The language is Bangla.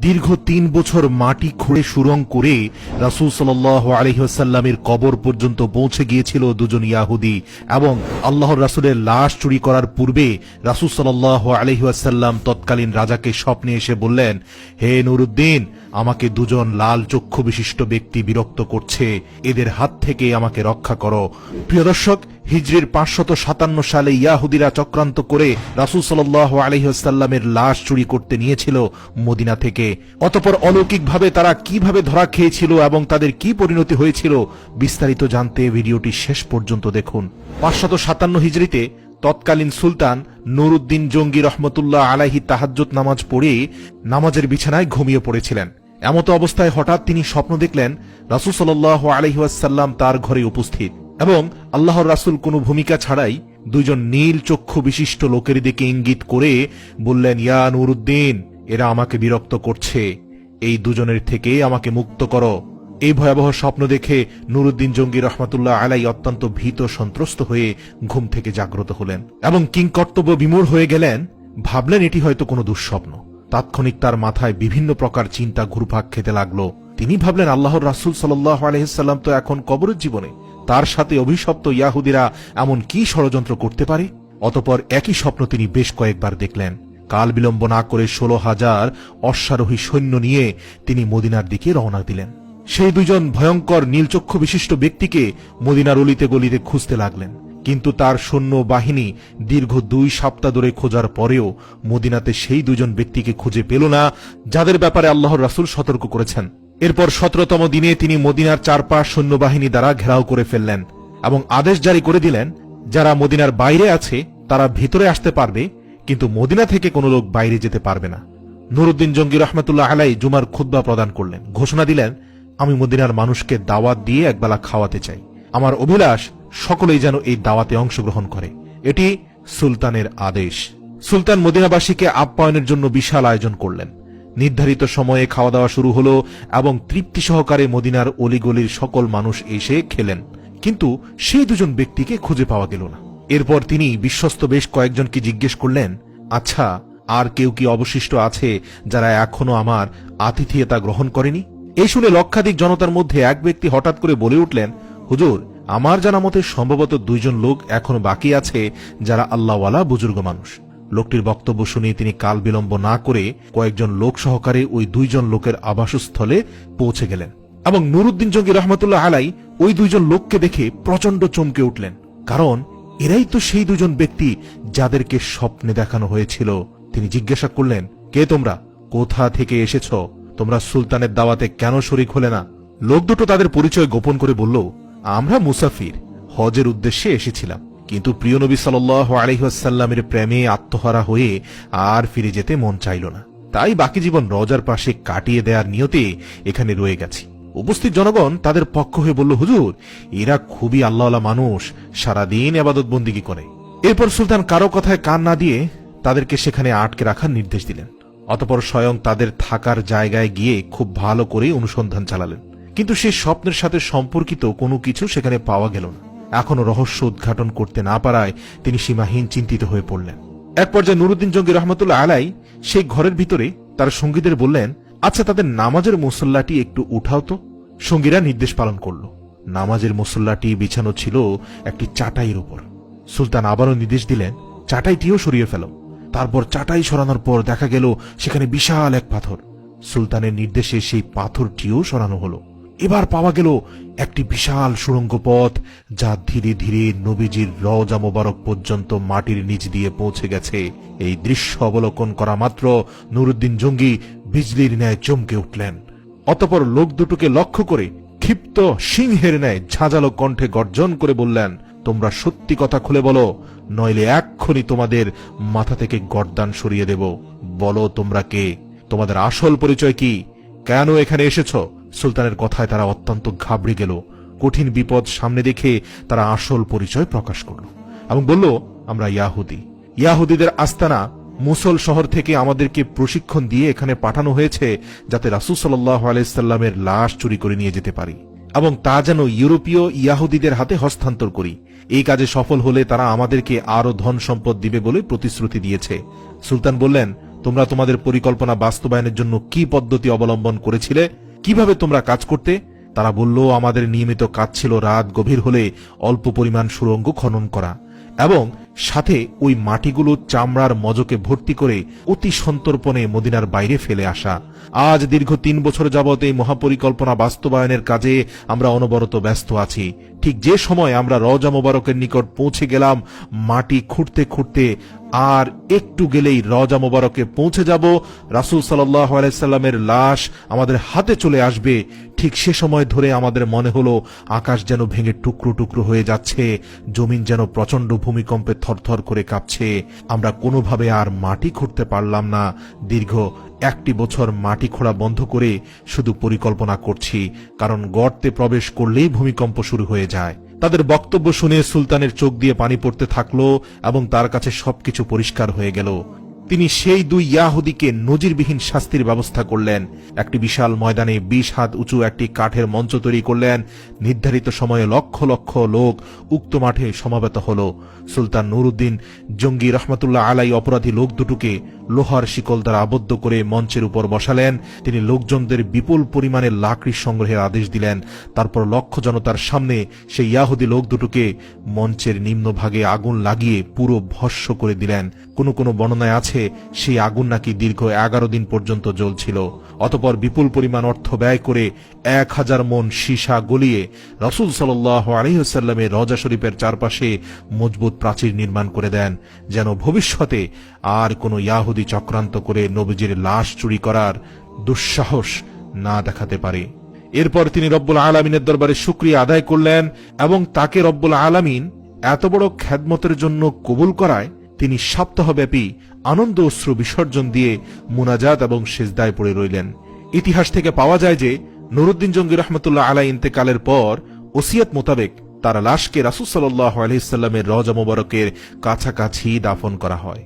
দীর্ঘ ৩ বছর মাটি খুঁড়ে সুরঙ্গ করে রাসূল সাল্লাল্লাহু আলাইহি ওয়াসাল্লামের কবর পর্যন্ত পৌঁছে গিয়েছিল দুজন ইয়াহুদি এবং আল্লাহর রাসূলের লাশ চুরি করার পূর্বে রাসূল সাল্লাল্লাহু আলাইহি ওয়াসাল্লাম তৎকালীন রাজাকে স্বপ্নে এসে বললেন, হে নুরুদ্দিন, আমাকে দুজন লাল চক্ষু বিশিষ্ট ব্যক্তি বিরক্ত করছে, এদের হাত থেকে আমাকে রক্ষা করো। প্রিয় দর্শক, হিজরির ৫৫৭ সালে ইয়াহুদিরা চক্রান্ত করে রাসূল সাল্লাল্লাহু আলাইহি ওয়াসাল্লামের লাশ চুরি করতে নিয়েছিল মদিনা থেকে। অতঃপর অলৌকিকভাবে তারা কিভাবে ধরা খেয়েছিল এবং তাদের কি পরিণতি হয়েছিল, বিস্তারিত জানতে ভিডিওটি শেষ পর্যন্ত দেখুন। ৫৫৭ হিজরিতে তৎকালীন সুলতান নুরুদ্দিন জঙ্গি রহমতুল্লাহ আলাইহি তাহাজ্জুদ নামাজ পড়ে নামাজের বিছানায় ঘুমিয়ে পড়েছিলেন। এমতো অবস্থায় হঠাৎ তিনি স্বপ্ন দেখলেন রাসূল সাল্লাল্লাহু আলাইহি ওয়াসাল্লাম তার ঘরে উপস্থিত এবং আল্লাহর রাসূল কোনো ভূমিকা ছাড়াই দুইজন নীল চক্ষু বিশিষ্ট লোকের দিকে ইঙ্গিত করে বললেন, ইয়া নুরুদ্দিন, এরা আমাকে বিরক্ত করছে, এই দুজনের থেকে আমাকে মুক্ত করো। এই ভয়াবহ স্বপ্ন দেখে নুরুদ্দিন জঙ্গি রহমাতুল্লাহ আলাই অত্যন্ত ভীত সন্ত্রস্ত হয়ে ঘুম থেকে জাগ্রত হলেন এবং কিংকর্তব্য বিমূঢ় হয়ে গেলেন। ভাবলেন এটি হয়তো কোনো দুঃস্বপ্ন। তাৎক্ষণিক তার মাথায় বিভিন্ন প্রকার চিন্তা ঘুরপাক খেতে লাগলো। তিনি ভাবলেন, আল্লাহর রাসূল সাল্লাল্লাহু আলাইহি ওয়াসাল্লাম তো এখন কবরের জীবনে, তার সাথে অভিশপ্ত ইয়াহুদিরা এমন কি ষড়যন্ত্র করতে পারে। অতঃপর একই স্বপ্ন তিনি বেশ কয়েকবার দেখলেন। কাল বিলম্ব না করে ১৬,০০০ অশ্বারোহী সৈন্য নিয়ে তিনি মদিনার দিকে রওনা দিলেন। সেই দুজন ভয়ঙ্কর নীলচক্ষু বিশিষ্ট ব্যক্তিকে মদিনার অলিতে গলিতে খুঁজতে লাগলেন, কিন্তু তার সৈন্য বাহিনী দীর্ঘ ২ সপ্তাহ ধরে খোঁজার পরেও মদিনাতে সেই দুজন ব্যক্তিকে খুঁজে পেল না, যাদের ব্যাপারে আল্লাহর রাসূল সতর্ক করেছেন। এরপর ১৭তম দিনে তিনি মদিনার চারপাশ সৈন্যবাহিনী দ্বারা ঘেরাও করে ফেললেন এবং আদেশ জারি করে দিলেন, যারা মদিনার বাইরে আছে তারা ভিতরে আসতে পারবে, কিন্তু মদিনা থেকে কোনো লোক বাইরে যেতে পারবে না। নুরুদ্দিন জঙ্গি রহমাতুল্লাহ আলাই জুমার খুতবা প্রদান করলেন, ঘোষণা দিলেন, আমি মদিনার মানুষকে দাওয়াত দিয়ে একবেলা খাওয়াতে চাই। আমার অভিলাষ সকলেই যেন এই দাওয়াতে অংশগ্রহণ করে। এটি সুলতানের আদেশ। সুলতান মদিনাবাসীকে আপ্যায়নের জন্য বিশাল আয়োজন করলেন। নির্ধারিত সময়ে খাওয়া দাওয়া শুরু হলো এবং তৃপ্তি সহকারে মদিনার অলিগলির সকল মানুষ এসে খেলেন, কিন্তু সেই দুজন ব্যক্তিকে খুঁজে পাওয়া গেল না। এরপর তিনি বিশ্বস্ত বেশ কয়েকজনকে জিজ্ঞেস করলেন, আচ্ছা, আর কেউ কি অবশিষ্ট আছে যারা এখনো আমার আতিথেয়তা গ্রহণ করেনি? এই শুনে লক্ষাধিক জনতার মধ্যে এক ব্যক্তি হঠাৎ করে বলে উঠলেন, হুজুর, আমার জানা মতে সম্ভবত ২ জন লোক এখনো বাকি আছে যারা আল্লাহওয়ালা বুজুর্গ মানুষ। লোকটির বক্তব্য শুনে তিনি কাল বিলম্ব না করে কয়েকজন লোক সহকারে ওই ২ জন লোকের আবাসস্থলে পৌঁছে গেলেন এবং নুরুদ্দিন জঙ্গি রহমাতুল্লাহ আলাই ওই ২ জন লোককে দেখে প্রচন্ড চমকে উঠলেন, কারণ এরাই তো সেই ২ জন ব্যক্তি যাদেরকে স্বপ্নে দেখানো হয়েছিল। তিনি জিজ্ঞাসা করলেন, কে তোমরা? কোথা থেকে এসেছ? তোমরা সুলতানের দাওয়াতে কেন শরীক হলে না? লোক দুটো তাদের পরিচয় গোপন করে বলল, আমরা মুসাফির, হজের উদ্দেশ্যে এসেছিলাম, কিন্তু প্রিয় নবী সাল্লাল্লাহু আলাইহি ওয়াসাল্লামের প্রেমে আত্মহারা হয়ে আর ফিরে যেতে মন চাইল না, তাই বাকি জীবন রওজার পাশে কাটিয়ে দেওয়ার নিয়তে এখানে রয়ে গেছি। উপস্থিত জনগণ তাদের পক্ষ হয়ে বলল, হুজুর, এরা খুবই আল্লাহওয়ালা মানুষ, সারাদিন ইবাদত বন্দেগী করে। এরপর সুলতান কারো কথায় কান না দিয়ে তাদেরকে সেখানে আটকে রাখার নির্দেশ দিলেন। অতঃপর স্বয়ং তাদের থাকার জায়গায় গিয়ে খুব ভালো করে অনুসন্ধান চালালেন, কিন্তু সেই স্বপ্নের সাথে সম্পর্কিত কোনো কিছু সেখানে পাওয়া গেল না। এখনো রহস্য উদ্ঘাটন করতে না পারায় তিনি সীমাহীন চিন্তিত হয়ে পড়লেন। এক পর্যায়ে নুরুদ্দিন জঙ্গি রহমাতুল্লাহ আলাই সেই ঘরের ভিতরে তার সঙ্গীদের বললেন, আচ্ছা, তাদের নামাজের মুসল্লাটি একটু উঠাও তো। সঙ্গীরা নির্দেশ পালন করল। নামাজের মুসল্লাটি বিছানো ছিল একটি চাটাইয়ের উপর। সুলতান আবারও নির্দেশ দিলেন, চাটাইটিও সরিয়ে ফেল। তারপর চাটাই সরানোর পর দেখা গেল সেখানে বিশাল এক পাথর। সুলতানের নির্দেশে সেই পাথরটিও সরানো হলো। এবার পাওয়া গেল একটি বিশাল সুড়ঙ্গ পথ, যা ধীরে ধীরে নবীজির রওজা মোবারক পর্যন্ত মাটির নিচ দিয়ে পৌঁছে গেছে। এই দৃশ্য অবলোকন করা মাত্র নুরুদ্দিন জঙ্গি বিজলির ন্যায় চমকে উঠলেন। অতঃপর লোক দুটোকে লক্ষ্য করে ক্ষিপ্ত সিংহের ন্যায় ঝাঁঝালো কণ্ঠে গর্জন করে বললেন, তোমরা সত্যি কথা খুলে বলো, নইলে এক্ষুনি তোমাদের মাথা থেকে গর্দান সরিয়ে দেব। বলো তোমরা কে? তোমাদের আসল পরিচয় কি? কেন এখানে এসেছ? সুলতানের কথায় তারা অত্যন্ত ঘাবড়ে গেল। কঠিন বিপদ সামনে দেখে তারা আসল পরিচয় প্রকাশ করল এবং বলল, আমরা ইয়াহুদি। ইয়াহুদিদের আস্তানা মুসল শহর থেকে আমাদেরকে প্রশিক্ষণ দিয়ে এখানে পাঠানো হয়েছে, যাতে রাসূল সাল্লাল্লাহু আলাইহি সাল্লামের লাশ চুরি করে নিয়ে যেতে পারি এবং তা যেন ইউরোপীয় ইয়াহুদিদের হাতে হস্তান্তর করি। এই কাজে সফল হলে তারা আমাদেরকে আরো ধন সম্পদ দিবে বলে প্রতিশ্রুতি দিয়েছে। সুলতান বললেন, তোমরা তোমাদের পরিকল্পনা বাস্তবায়নের জন্য কি পদ্ধতি অবলম্বন করেছিলে, কিভাবে তোমরা কাজ করতে? তারা বলল, আমাদের নিয়মিত কাজ ছিল রাত গভীর হলে অল্প পরিমাণ সুড়ঙ্গ খনন করা এবং সাথে ওই মাটিগুলো চামড়ার মজকে ভর্তি করে অতি সন্তর্পণে মদিনার বাইরে ফেলে আসা। আজ দীর্ঘ 3 বছর যাবত এই মহাপরিকল্পনা বাস্তবায়নের কাজে আমরা অনবরত ব্যস্ত আছি। ঠিক যে সময় আমরা রওজা মোবারকের নিকট পৌঁছে গেলাম, মাটি খুঁড়তে খুঁড়তে আর একটু গেলেই রওজা মোবারকে পৌঁছে যাব, রাসূল সাল্লাল্লাহু আলাইহি সাল্লামের লাশ আমাদের হাতে চলে আসবে। ঠিক সে সময় ধরে আমাদের মনে হলো আকাশ যেন ভেঙে টুকরো টুকরো হয়ে যাচ্ছে, জমিন যেন প্রচন্ড ভূমিকম্পে থরথর করে কাঁপছে। আমরা কোনোভাবে আর মাটি খুঁড়তে পারলাম না। দীর্ঘ 1 বছর মাটি খোঁড়া বন্ধ করে শুধু পরিকল্পনা করছি, কারণ গর্তে প্রবেশ করলেই ভূমিকম্প শুরু হয়ে যায়। তাদের বক্তব্য শুনে সুলতানের চোখ দিয়ে পানি পড়তে থাকলো এবং তার কাছে সবকিছু পরিষ্কার হয়ে গেল। তিনি সেই 2 ইয়াহুদীকে নজিরবিহীন শাস্তির ব্যবস্থা করলেন। একটি বিশাল ময়দানে 20 হাত উঁচু একটি কাঠের মঞ্চ তৈরি করলেন। নির্ধারিত সময়ে লক্ষ লক্ষ লোক উক্ত মাঠে সমাবেত হল। সুলতান নুরউদ্দিন জঙ্গি রহমতুল্লাহ আলাই অপরাধী লোক দুটোকে লোহার শিকল দ্বারা আবদ্ধ করে মঞ্চের উপর বসালেন। তিনি লোকজনদের বিপুল পরিমাণে লাকড়ি সংগ্রহের আদেশ দিলেন। তারপর লক্ষ জনতার সামনে সেই ইয়াহুদী লোক দুটোকে মঞ্চের নিম্নভাগে আগুন লাগিয়ে পুরো ভস্ম করে দিলেন। কোন কোন বর্ণনায় আছে সেই আগুন নাকি দীর্ঘ 11 দিন পর্যন্ত জ্বলছিল। অতঃপর বিপুল পরিমাণ অর্থ ব্যয় করে 1000 মণ সীসা গলিয়ে রাসূল সাল্লাল্লাহু আলাইহি ওয়াসাল্লামের রওজা শরীফের চারপাশে মজবুত প্রাচীর নির্মাণ করে দেন, যেন ভবিষ্যতে আর কোনো ইয়াহুদী চক্রান্ত করে নবীজির লাশ চুরি করার দুঃসাহস না দেখাতে পারে। এরপর তিনি রব্বুল আলামিনের দরবারে শুকরিয়া আদায় করলেন এবং তাকে রব্বুল আলামিন এত বড় খেদমতের জন্য কবুল করায় তিনি সপ্তাহব্যাপী আনন্দ অশ্রু বিসর্জন দিয়ে মুনাজাত এবং সিজদায় পড়ে রইলেন। ইতিহাস থেকে পাওয়া যায় যে নুরউদ্দিন জঙ্গি রহমতুল্লাহ আলাই ইন্তেকালের পর ওসিয়ত মোতাবেক তার লাশকে রাসূল সাল্লাল্লাহু আলাইহি সাল্লামের রওজা মোবারকের কাছাকাছি দাফন করা হয়।